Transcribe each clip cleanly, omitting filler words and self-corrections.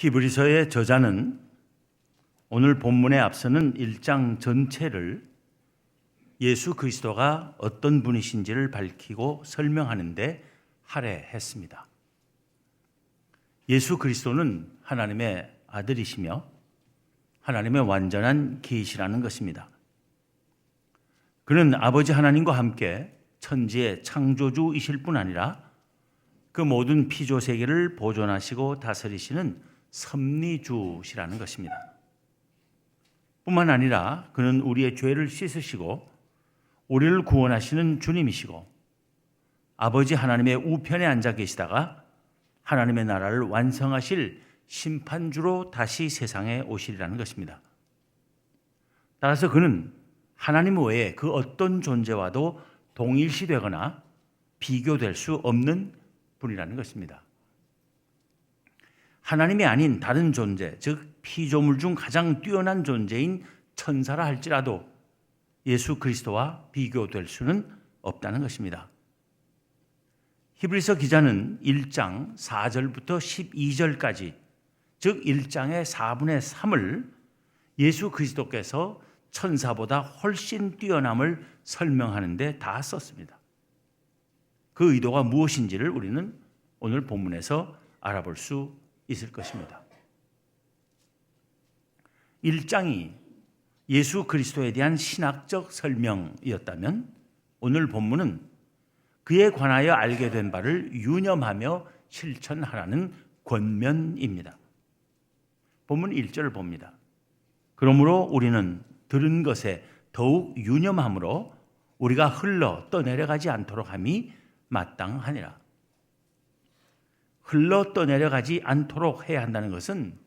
히브리서의 저자는 오늘 본문에 앞서는 1장 전체를 예수 그리스도가 어떤 분이신지를 밝히고 설명하는 데 할애했습니다. 예수 그리스도는 하나님의 아들이시며 하나님의 완전한 계시라는 것입니다. 그는 아버지 하나님과 함께 천지의 창조주이실 뿐 아니라 그 모든 피조 세계를 보존하시고 다스리시는 섭리주시라는 것입니다. 뿐만 아니라 그는 우리의 죄를 씻으시고 우리를 구원하시는 주님이시고 아버지 하나님의 우편에 앉아 계시다가 하나님의 나라를 완성하실 심판주로 다시 세상에 오시리라는 것입니다. 따라서 그는 하나님 외에 그 어떤 존재와도 동일시되거나 비교될 수 없는 분이라는 것입니다. 하나님이 아닌 다른 존재, 즉 피조물 중 가장 뛰어난 존재인 천사라 할지라도 예수 그리스도와 비교될 수는 없다는 것입니다. 히브리서 기자는 1장 4절부터 12절까지, 즉 1장의 4분의 3을 예수 그리스도께서 천사보다 훨씬 뛰어남을 설명하는 데 다 썼습니다. 그 의도가 무엇인지를 우리는 오늘 본문에서 알아볼 수 있을 것입니다. 1장이 예수 그리스도에 대한 신학적 설명이었다면 오늘 본문은 그에 관하여 알게 된 바를 유념하며 실천하라는 권면입니다. 본문 1절을 봅니다. 그러므로 우리는 들은 것에 더욱 유념함으로 우리가 흘러 떠내려가지 않도록 함이 마땅하니라. 흘러 떠내려가지 않도록 해야 한다는 것은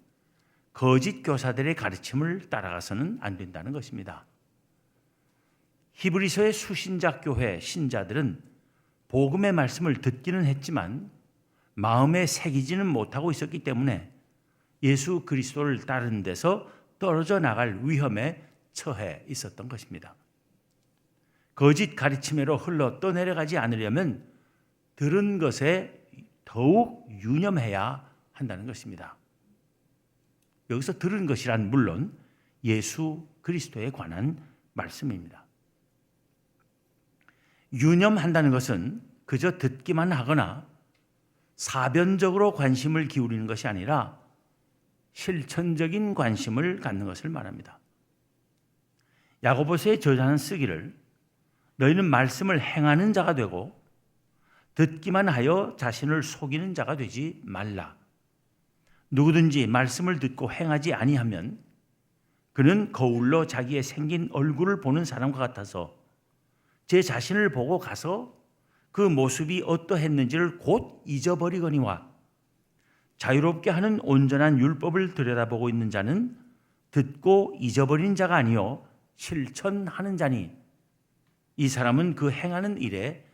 거짓 교사들의 가르침을 따라가서는 안 된다는 것입니다. 히브리서의 수신자 교회 신자들은 복음의 말씀을 듣기는 했지만 마음에 새기지는 못하고 있었기 때문에 예수 그리스도를 따르는 데서 떨어져 나갈 위험에 처해 있었던 것입니다. 거짓 가르침으로 흘러 떠내려가지 않으려면 들은 것에 더욱 유념해야 한다는 것입니다. 여기서 들은 것이란 물론 예수 그리스도에 관한 말씀입니다. 유념한다는 것은 그저 듣기만 하거나 사변적으로 관심을 기울이는 것이 아니라 실천적인 관심을 갖는 것을 말합니다. 야고보서의 저자는 쓰기를 너희는 말씀을 행하는 자가 되고 듣기만 하여 자신을 속이는 자가 되지 말라. 누구든지 말씀을 듣고 행하지 아니하면 그는 거울로 자기의 생긴 얼굴을 보는 사람과 같아서 제 자신을 보고 가서 그 모습이 어떠했는지를 곧 잊어버리거니와 자유롭게 하는 온전한 율법을 들여다보고 있는 자는 듣고 잊어버린 자가 아니요 실천하는 자니 이 사람은 그 행하는 일에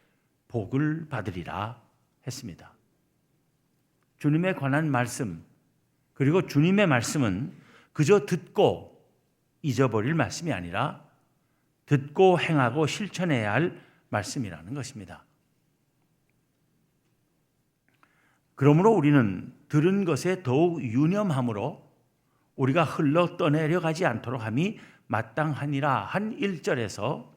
복을 받으리라 했습니다. 주님에 관한 말씀, 그리고 주님의 말씀은 그저 듣고 잊어버릴 말씀이 아니라 듣고 행하고 실천해야 할 말씀이라는 것입니다. 그러므로 우리는 들은 것에 더욱 유념함으로 우리가 흘러 떠내려가지 않도록 함이 마땅하니라 한 1절에서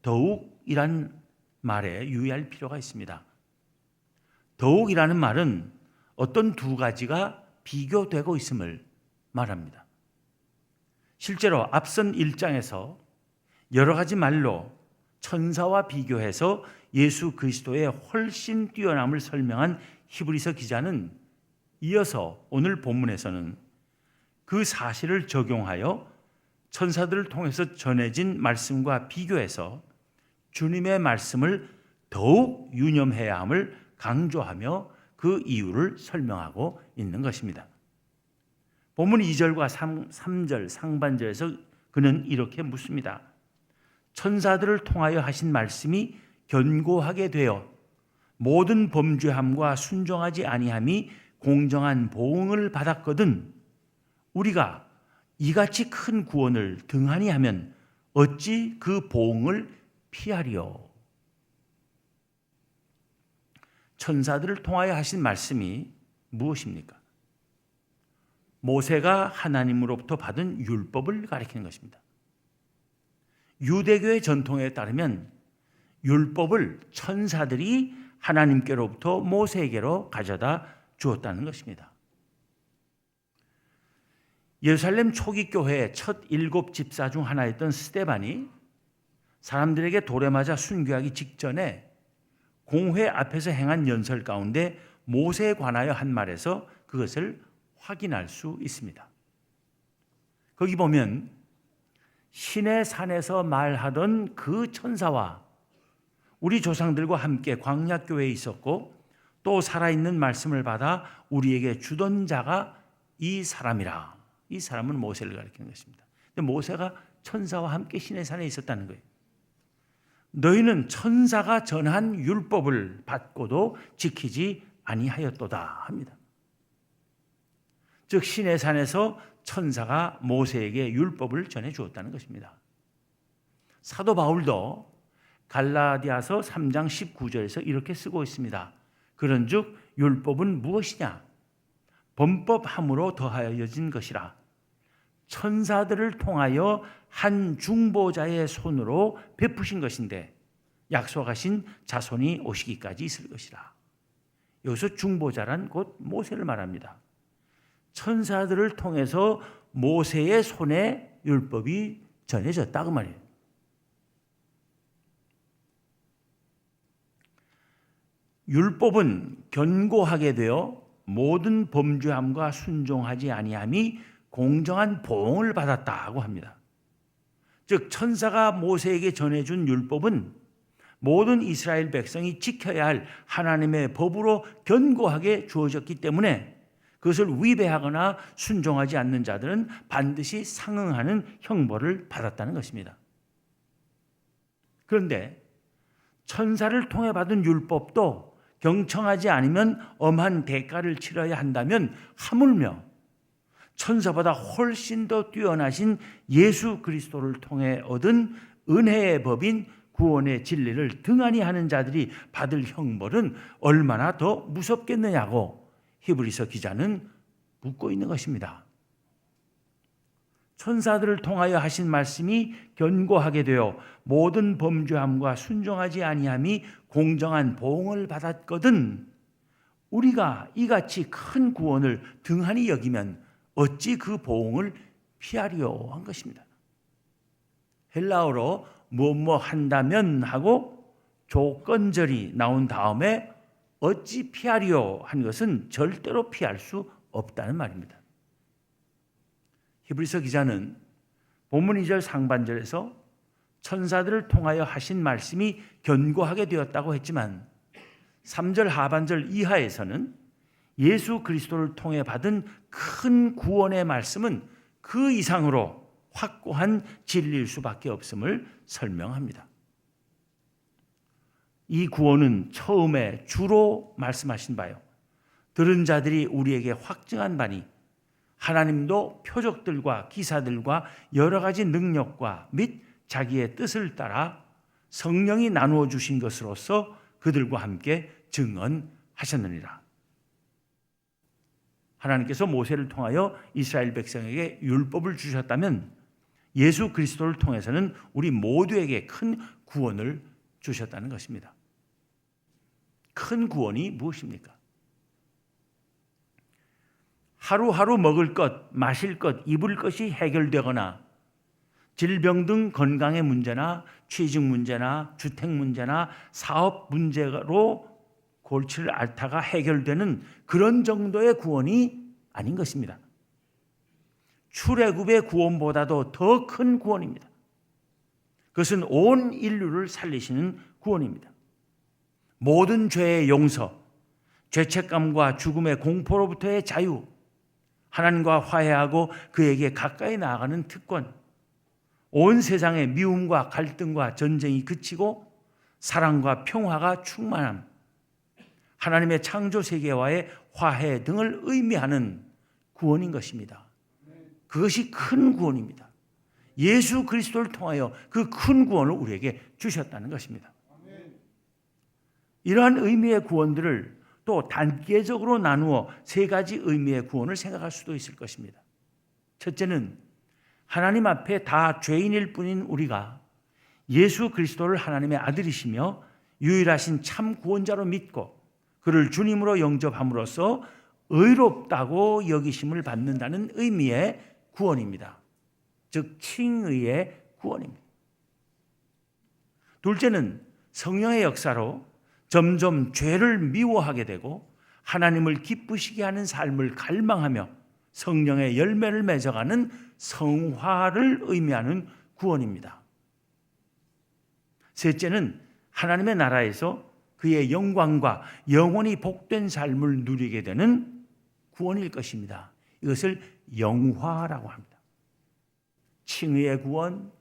더욱이란 말에 유의할 필요가 있습니다. 더욱이라는 말은 어떤 두 가지가 비교되고 있음을 말합니다. 실제로 앞선 1장에서 여러 가지 말로 천사와 비교해서 예수 그리스도의 훨씬 뛰어남을 설명한 히브리서 기자는 이어서 오늘 본문에서는 그 사실을 적용하여 천사들을 통해서 전해진 말씀과 비교해서 주님의 말씀을 더욱 유념해야 함을 강조하며 그 이유를 설명하고 있는 것입니다. 본문 2절과 3절 상반절에서 그는 이렇게 묻습니다. 천사들을 통하여 하신 말씀이 견고하게 되어 모든 범죄함과 순종하지 아니함이 공정한 보응을 받았거든 우리가 이같이 큰 구원을 등한히 하면 어찌 그 보응을 피하리요. 천사들을 통하여 하신 말씀이 무엇입니까? 모세가 하나님으로부터 받은 율법을 가리키는 것입니다. 유대교의 전통에 따르면 율법을 천사들이 하나님께로부터 모세에게로 가져다 주었다는 것입니다. 예루살렘 초기 교회의 첫 7 집사 중 하나였던 스데반이 사람들에게 돌에 맞아 순교하기 직전에 공회 앞에서 행한 연설 가운데 모세에 관하여 한 말에서 그것을 확인할 수 있습니다. 거기 보면 신의 산에서 말하던 그 천사와 우리 조상들과 함께 광야교회에 있었고 또 살아있는 말씀을 받아 우리에게 주던 자가 이 사람이라. 이 사람은 모세를 가리키는 것입니다. 근데 모세가 천사와 함께 신의 산에 있었다는 거예요. 너희는 천사가 전한 율법을 받고도 지키지 아니하였도다 합니다. 즉 신의 산에서 천사가 모세에게 율법을 전해 주었다는 것입니다. 사도 바울도 갈라디아서 3장 19절에서 이렇게 쓰고 있습니다. 그런즉 율법은 무엇이냐? 범법함으로 더하여진 것이라. 천사들을 통하여 한 중보자의 손으로 베푸신 것인데 약속하신 자손이 오시기까지 있을 것이라. 여기서 중보자란 곧 모세를 말합니다. 천사들을 통해서 모세의 손에 율법이 전해졌다 그 말이에요. 율법은 견고하게 되어 모든 범죄함과 순종하지 아니함이 공정한 보응을 받았다고 합니다. 즉 천사가 모세에게 전해준 율법은 모든 이스라엘 백성이 지켜야 할 하나님의 법으로 견고하게 주어졌기 때문에 그것을 위배하거나 순종하지 않는 자들은 반드시 상응하는 형벌을 받았다는 것입니다. 그런데 천사를 통해 받은 율법도 경청하지 않으면 엄한 대가를 치러야 한다면 하물며 천사보다 훨씬 더 뛰어나신 예수 그리스도를 통해 얻은 은혜의 법인 구원의 진리를 등한히 하는 자들이 받을 형벌은 얼마나 더 무섭겠느냐고 히브리서 기자는 묻고 있는 것입니다. 천사들을 통하여 하신 말씀이 견고하게 되어 모든 범죄함과 순종하지 아니함이 공정한 보응을 받았거든 우리가 이같이 큰 구원을 등한히 여기면 어찌 그 보응을 피하리요 한 것입니다. 헬라어로 뭐뭐 한다면 하고 조건절이 나온 다음에 어찌 피하리요 한 것은 절대로 피할 수 없다는 말입니다. 히브리서 기자는 본문 2절 상반절에서 천사들을 통하여 하신 말씀이 견고하게 되었다고 했지만 3절 하반절 이하에서는 예수 그리스도를 통해 받은 큰 구원의 말씀은 그 이상으로 확고한 진리일 수밖에 없음을 설명합니다. 이 구원은 처음에 주로 말씀하신 바요. 들은 자들이 우리에게 확증한 바니 하나님도 표적들과 기사들과 여러 가지 능력과 및 자기의 뜻을 따라 성령이 나누어 주신 것으로서 그들과 함께 증언하셨느니라. 하나님께서 모세를 통하여 이스라엘 백성에게 율법을 주셨다면 예수 그리스도를 통해서는 우리 모두에게 큰 구원을 주셨다는 것입니다. 큰 구원이 무엇입니까? 하루하루 먹을 것, 마실 것, 입을 것이 해결되거나 질병 등 건강의 문제나 취직 문제나 주택 문제나 사업 문제로 골치를 앓다가 해결되는 그런 정도의 구원이 아닌 것입니다. 출애굽의 구원보다도 더 큰 구원입니다. 그것은 온 인류를 살리시는 구원입니다. 모든 죄의 용서, 죄책감과 죽음의 공포로부터의 자유, 하나님과 화해하고 그에게 가까이 나아가는 특권, 온 세상의 미움과 갈등과 전쟁이 그치고 사랑과 평화가 충만함, 하나님의 창조 세계와의 화해 등을 의미하는 구원인 것입니다. 그것이 큰 구원입니다. 예수 그리스도를 통하여 그 큰 구원을 우리에게 주셨다는 것입니다. 이러한 의미의 구원들을 또 단계적으로 나누어 세 가지 의미의 구원을 생각할 수도 있을 것입니다. 첫째는 하나님 앞에 다 죄인일 뿐인 우리가 예수 그리스도를 하나님의 아들이시며 유일하신 참 구원자로 믿고 그를 주님으로 영접함으로써 의롭다고 여기심을 받는다는 의미의 구원입니다. 즉 칭의의 구원입니다. 둘째는 성령의 역사로 점점 죄를 미워하게 되고 하나님을 기쁘시게 하는 삶을 갈망하며 성령의 열매를 맺어가는 성화를 의미하는 구원입니다. 셋째는 하나님의 나라에서 그의 영광과 영원히 복된 삶을 누리게 되는 구원일 것입니다. 이것을 영화라고 합니다. 칭의의 구원,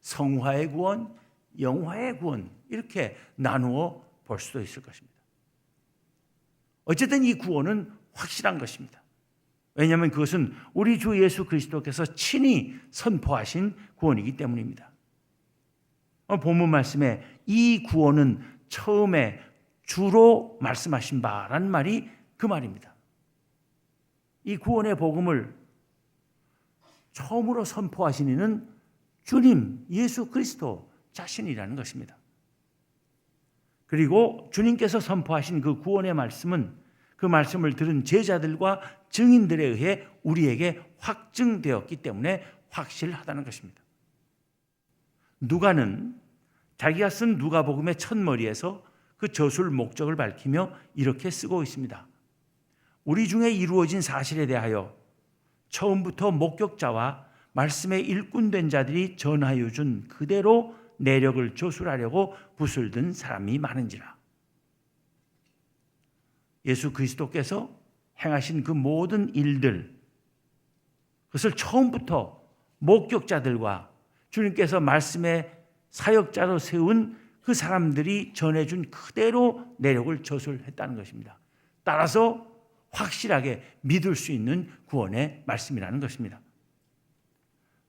성화의 구원, 영화의 구원 이렇게 나누어 볼 수도 있을 것입니다. 어쨌든 이 구원은 확실한 것입니다. 왜냐하면 그것은 우리 주 예수 그리스도께서 친히 선포하신 구원이기 때문입니다. 본문 말씀에 이 구원은 처음에 주로 말씀하신 바라는 말이 그 말입니다. 이 구원의 복음을 처음으로 선포하신 이는 주님 예수 그리스도 자신이라는 것입니다. 그리고 주님께서 선포하신 그 구원의 말씀은 그 말씀을 들은 제자들과 증인들에 의해 우리에게 확증되었기 때문에 확실하다는 것입니다. 누가는 자기가 쓴 누가복음의 첫머리에서 그 저술 목적을 밝히며 이렇게 쓰고 있습니다. 우리 중에 이루어진 사실에 대하여 처음부터 목격자와 말씀의 일꾼된 자들이 전하여 준 그대로 내력을 조술하려고 붓을 든 사람이 많은지라. 예수 그리스도께서 행하신 그 모든 일들, 그것을 처음부터 목격자들과 주님께서 말씀의 사역자로 세운 그 사람들이 전해준 그대로 내력을 저술했다는 것입니다. 따라서 확실하게 믿을 수 있는 구원의 말씀이라는 것입니다.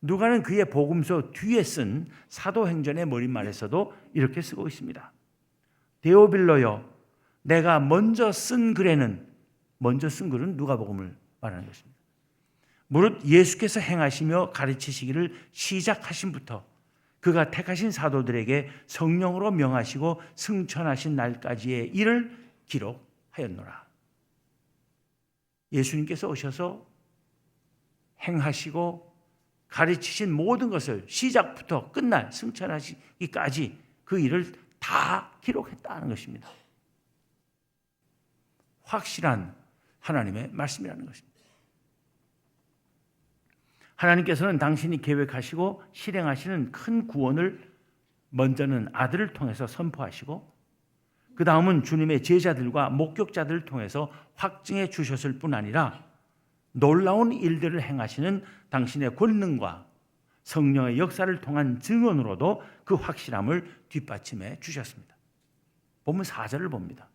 누가는 그의 복음서 뒤에 쓴 사도행전의 머릿말에서도 이렇게 쓰고 있습니다. 데오빌로여, 내가 먼저 쓴 글은 누가복음을 말하는 것입니다. 무릇 예수께서 행하시며 가르치시기를 시작하신부터 그가 택하신 사도들에게 성령으로 명하시고 승천하신 날까지의 일을 기록하였노라. 예수님께서 오셔서 행하시고 가르치신 모든 것을 시작부터 끝날 승천하시기까지 그 일을 다 기록했다는 것입니다. 확실한 하나님의 말씀이라는 것입니다. 하나님께서는 당신이 계획하시고 실행하시는 큰 구원을 먼저는 아들을 통해서 선포하시고 그 다음은 주님의 제자들과 목격자들을 통해서 확증해 주셨을 뿐 아니라 놀라운 일들을 행하시는 당신의 권능과 성령의 역사를 통한 증언으로도 그 확실함을 뒷받침해 주셨습니다. 보면 4절을 봅니다.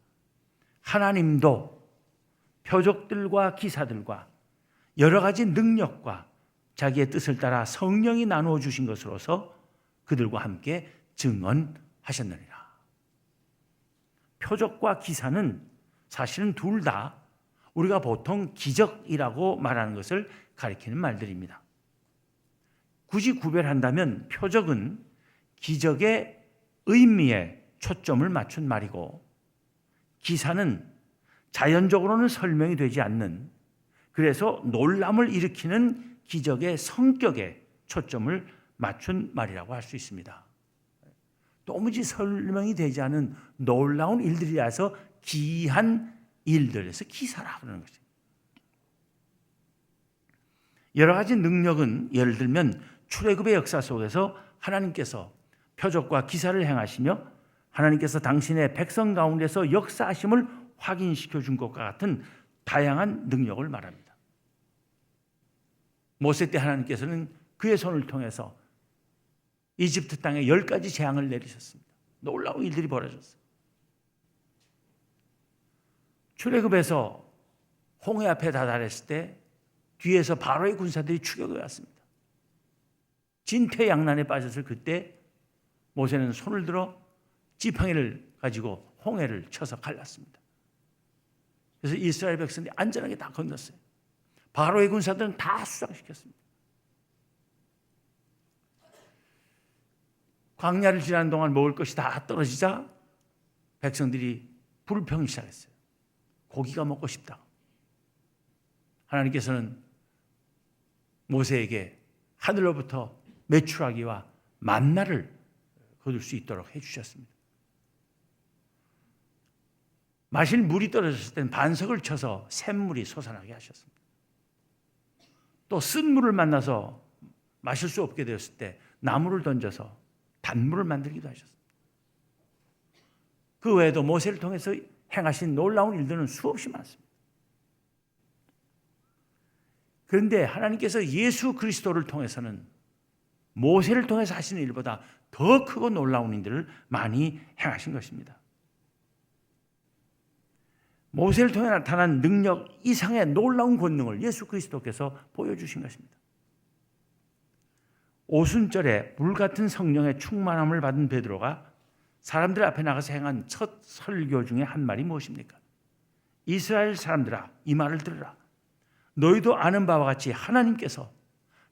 하나님도 표적들과 기사들과 여러 가지 능력과 자기의 뜻을 따라 성령이 나누어 주신 것으로서 그들과 함께 증언하셨느니라. 표적과 기사는 사실은 둘 다 우리가 보통 기적이라고 말하는 것을 가리키는 말들입니다. 굳이 구별한다면 표적은 기적의 의미에 초점을 맞춘 말이고 기사는 자연적으로는 설명이 되지 않는, 그래서 놀람을 일으키는 기적의 성격에 초점을 맞춘 말이라고 할 수 있습니다. 도무지 설명이 되지 않은 놀라운 일들이라서 기이한 일들에서 기사라 그러는 것입니다. 여러 가지 능력은 예를 들면 출애굽의 역사 속에서 하나님께서 표적과 기사를 행하시며 하나님께서 당신의 백성 가운데서 역사하심을 확인시켜 준 것과 같은 다양한 능력을 말합니다. 모세 때 하나님께서는 그의 손을 통해서 이집트 땅에 10가지 재앙을 내리셨습니다. 놀라운 일들이 벌어졌어요. 출애굽에서 홍해 앞에 다다랐을 때 뒤에서 바로의 군사들이 추격해 왔습니다. 진퇴양난에 빠졌을 그때 모세는 손을 들어 지팡이를 가지고 홍해를 쳐서 갈랐습니다. 그래서 이스라엘 백성들이 안전하게 다 건넜어요. 바로의 군사들은 다 수장시켰습니다. 광야를 지나는 동안 먹을 것이 다 떨어지자 백성들이 불평이 시작했어요. 고기가 먹고 싶다. 하나님께서는 모세에게 하늘로부터 메추라기와 만나를 거둘 수 있도록 해주셨습니다. 마실 물이 떨어졌을 때는 반석을 쳐서 샘물이 솟아나게 하셨습니다. 또 쓴 물을 만나서 마실 수 없게 되었을 때 나무를 던져서 단물을 만들기도 하셨습니다. 그 외에도 모세를 통해서 행하신 놀라운 일들은 수없이 많습니다. 그런데 하나님께서 예수 그리스도를 통해서는 모세를 통해서 하시는 일보다 더 크고 놀라운 일들을 많이 행하신 것입니다. 모세를 통해 나타난 능력 이상의 놀라운 권능을 예수 그리스도께서 보여주신 것입니다. 오순절에 불같은 성령의 충만함을 받은 베드로가 사람들 앞에 나가서 행한 첫 설교 중에 한 말이 무엇입니까? 이스라엘 사람들아, 이 말을 들으라. 너희도 아는 바와 같이 하나님께서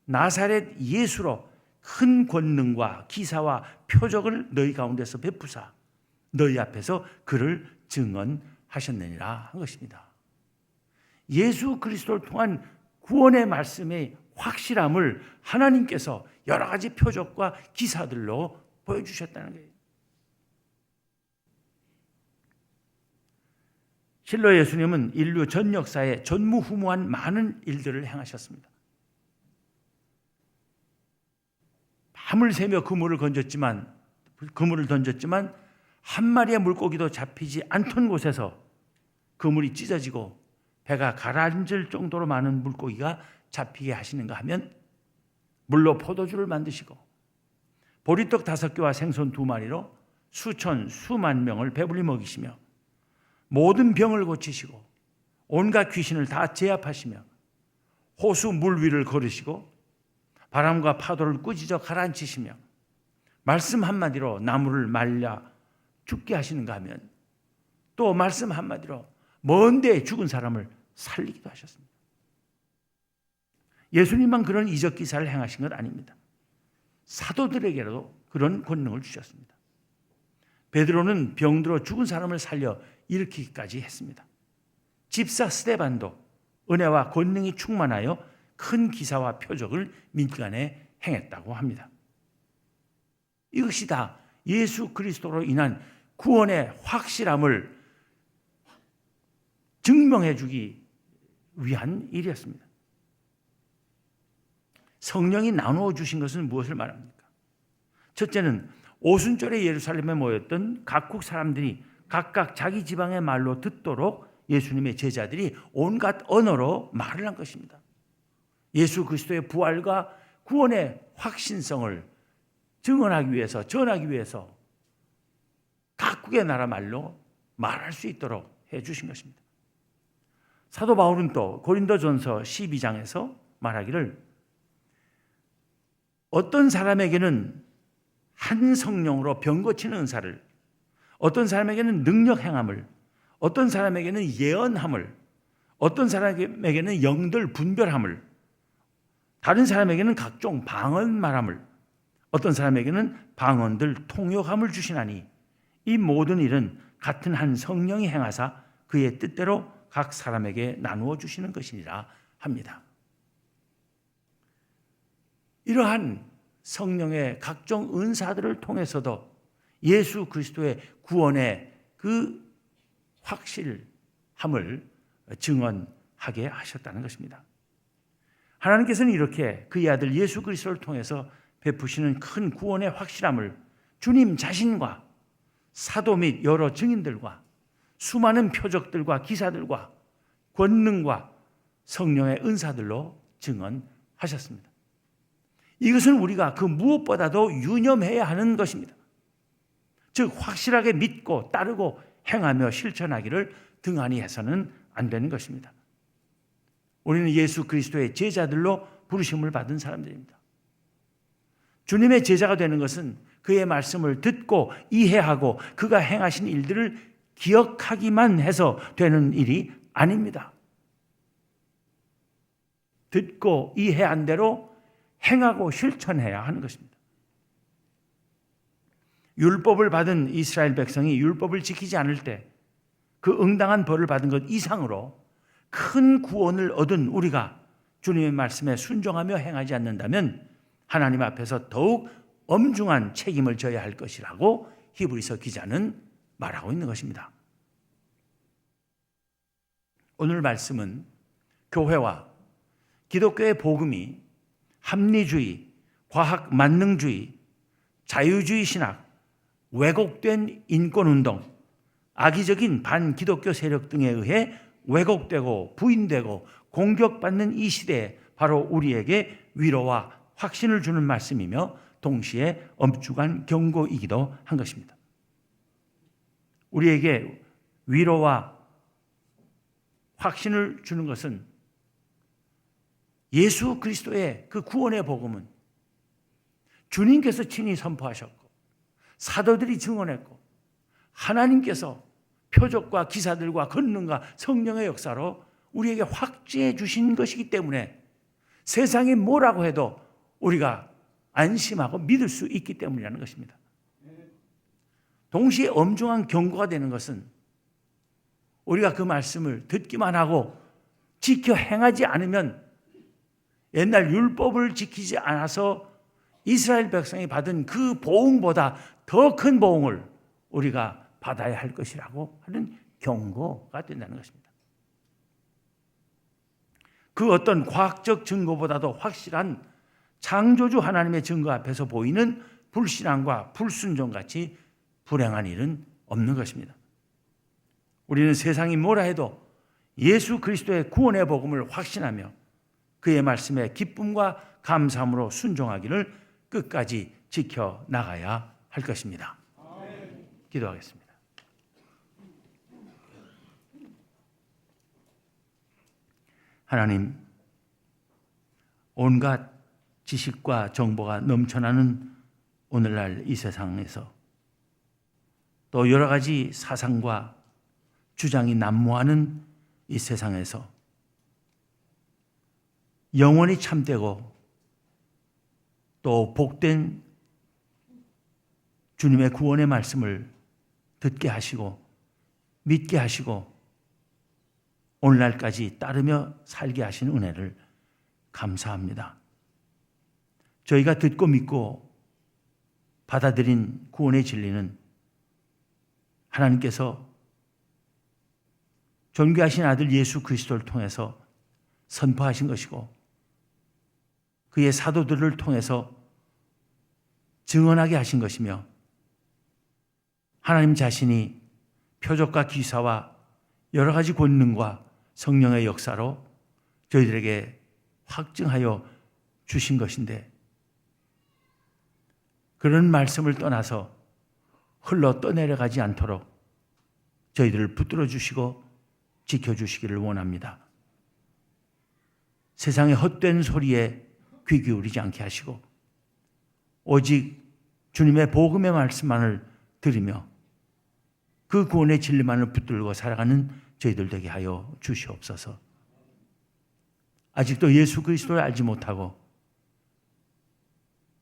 나사렛 예수로 큰 권능과 기사와 표적을 너희 가운데서 베푸사 너희 앞에서 그를 증언하셨느니라 한 것입니다. 예수 그리스도를 통한 구원의 말씀의 확실함을 하나님께서 여러 가지 표적과 기사들로 보여주셨다는 거예요. 실로 예수님은 인류 전 역사에 전무후무한 많은 일들을 행하셨습니다. 밤을 새며 그물을 던졌지만 한 마리의 물고기도 잡히지 않던 곳에서 그물이 찢어지고 배가 가라앉을 정도로 많은 물고기가 잡히게 하시는가 하면 물로 포도주를 만드시고 보리떡 5개와 생선 2마리로 수천 수만 명을 배불리 먹이시며 모든 병을 고치시고 온갖 귀신을 다 제압하시며 호수 물 위를 걸으시고 바람과 파도를 꾸짖어 가라앉히시며 말씀 한마디로 나무를 말려 죽게 하시는가 하면 또 말씀 한마디로 먼 데에 죽은 사람을 살리기도 하셨습니다. 예수님만 그런 이적 기사를 행하신 것 아닙니다. 사도들에게도 그런 권능을 주셨습니다. 베드로는 병들어 죽은 사람을 살려 일으키기까지 했습니다. 집사 스데반도 은혜와 권능이 충만하여 큰 기사와 표적을 민간에 행했다고 합니다. 이것이 다 예수 그리스도로 인한 구원의 확실함을 증명해 주기 위한 일이었습니다. 성령이 나누어 주신 것은 무엇을 말합니까? 첫째는 오순절에 예루살렘에 모였던 각국 사람들이 각각 자기 지방의 말로 듣도록 예수님의 제자들이 온갖 언어로 말을 한 것입니다. 예수 그리스도의 부활과 구원의 확신성을 증언하기 위해서, 전하기 위해서 각국의 나라 말로 말할 수 있도록 해 주신 것입니다. 사도 바울은 또 고린도전서 12장에서 말하기를 어떤 사람에게는 한 성령으로 병 고치는 은사를, 어떤 사람에게는 능력 행함을, 어떤 사람에게는 예언함을, 어떤 사람에게는 영들 분별함을, 다른 사람에게는 각종 방언 말함을, 어떤 사람에게는 방언들 통역함을 주시나니 이 모든 일은 같은 한 성령이 행하사 그의 뜻대로 각 사람에게 나누어 주시는 것이니라 합니다. 이러한 성령의 각종 은사들을 통해서도 예수 그리스도의 구원의 그 확실함을 증언하게 하셨다는 것입니다. 하나님께서는 이렇게 그의 아들 예수 그리스도를 통해서 베푸시는 큰 구원의 확실함을 주님 자신과 사도 및 여러 증인들과 수많은 표적들과 기사들과 권능과 성령의 은사들로 증언하셨습니다. 이것은 우리가 그 무엇보다도 유념해야 하는 것입니다. 즉 확실하게 믿고 따르고 행하며 실천하기를 등한히 해서는 안 되는 것입니다. 우리는 예수 그리스도의 제자들로 부르심을 받은 사람들입니다. 주님의 제자가 되는 것은 그의 말씀을 듣고 이해하고 그가 행하신 일들을 기억하기만 해서 되는 일이 아닙니다. 듣고 이해한 대로 행하고 실천해야 하는 것입니다. 율법을 받은 이스라엘 백성이 율법을 지키지 않을 때 그 응당한 벌을 받은 것 이상으로 큰 구원을 얻은 우리가 주님의 말씀에 순종하며 행하지 않는다면 하나님 앞에서 더욱 엄중한 책임을 져야 할 것이라고 히브리서 기자는 말하고 있는 것입니다. 오늘 말씀은 교회와 기독교의 복음이 합리주의, 과학 만능주의, 자유주의 신학, 왜곡된 인권운동, 악의적인 반기독교 세력 등에 의해 왜곡되고 부인되고 공격받는 이 시대에 바로 우리에게 위로와 확신을 주는 말씀이며 동시에 엄중한 경고이기도 한 것입니다. 우리에게 위로와 확신을 주는 것은 예수 그리스도의 그 구원의 복음은 주님께서 친히 선포하셨고 사도들이 증언했고 하나님께서 표적과 기사들과 권능과 성령의 역사로 우리에게 확증해 주신 것이기 때문에 세상이 뭐라고 해도 우리가 안심하고 믿을 수 있기 때문이라는 것입니다. 동시에 엄중한 경고가 되는 것은 우리가 그 말씀을 듣기만 하고 지켜 행하지 않으면 옛날 율법을 지키지 않아서 이스라엘 백성이 받은 그 보응보다 더 큰 보응을 우리가 받아야 할 것이라고 하는 경고가 된다는 것입니다. 그 어떤 과학적 증거보다도 확실한 창조주 하나님의 증거 앞에서 보이는 불신앙과 불순종같이 불행한 일은 없는 것입니다. 우리는 세상이 뭐라 해도 예수 그리스도의 구원의 복음을 확신하며 그의 말씀에 기쁨과 감사함으로 순종하기를 끝까지 지켜나가야 할 것입니다. 기도하겠습니다. 하나님, 온갖 지식과 정보가 넘쳐나는 오늘날 이 세상에서 또 여러 가지 사상과 주장이 난무하는 이 세상에서 영원히 참되고 또 복된 주님의 구원의 말씀을 듣게 하시고 믿게 하시고 오늘날까지 따르며 살게 하신 은혜를 감사합니다. 저희가 듣고 믿고 받아들인 구원의 진리는 하나님께서 존귀하신 아들 예수 그리스도를 통해서 선포하신 것이고 그의 사도들을 통해서 증언하게 하신 것이며 하나님 자신이 표적과 기사와 여러 가지 권능과 성령의 역사로 저희들에게 확증하여 주신 것인데 그런 말씀을 떠나서 흘러 떠내려가지 않도록 저희들을 붙들어 주시고 지켜주시기를 원합니다. 세상의 헛된 소리에 귀 기울이지 않게 하시고 오직 주님의 복음의 말씀만을 들으며 그 구원의 진리만을 붙들고 살아가는 저희들 되게 하여 주시옵소서. 아직도 예수 그리스도를 알지 못하고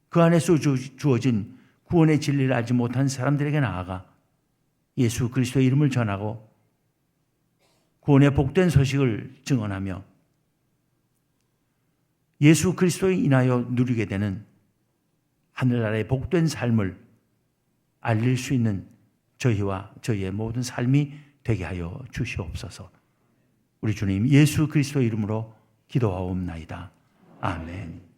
그 안에서 주어진 구원의 진리를 알지 못한 사람들에게 나아가 예수 그리스도의 이름을 전하고 구원의 복된 소식을 증언하며 예수 그리스도에 인하여 누리게 되는 하늘나라의 복된 삶을 알릴 수 있는 저희와 저희의 모든 삶이 되게 하여 주시옵소서. 우리 주님 예수 그리스도 이름으로 기도하옵나이다. 아멘.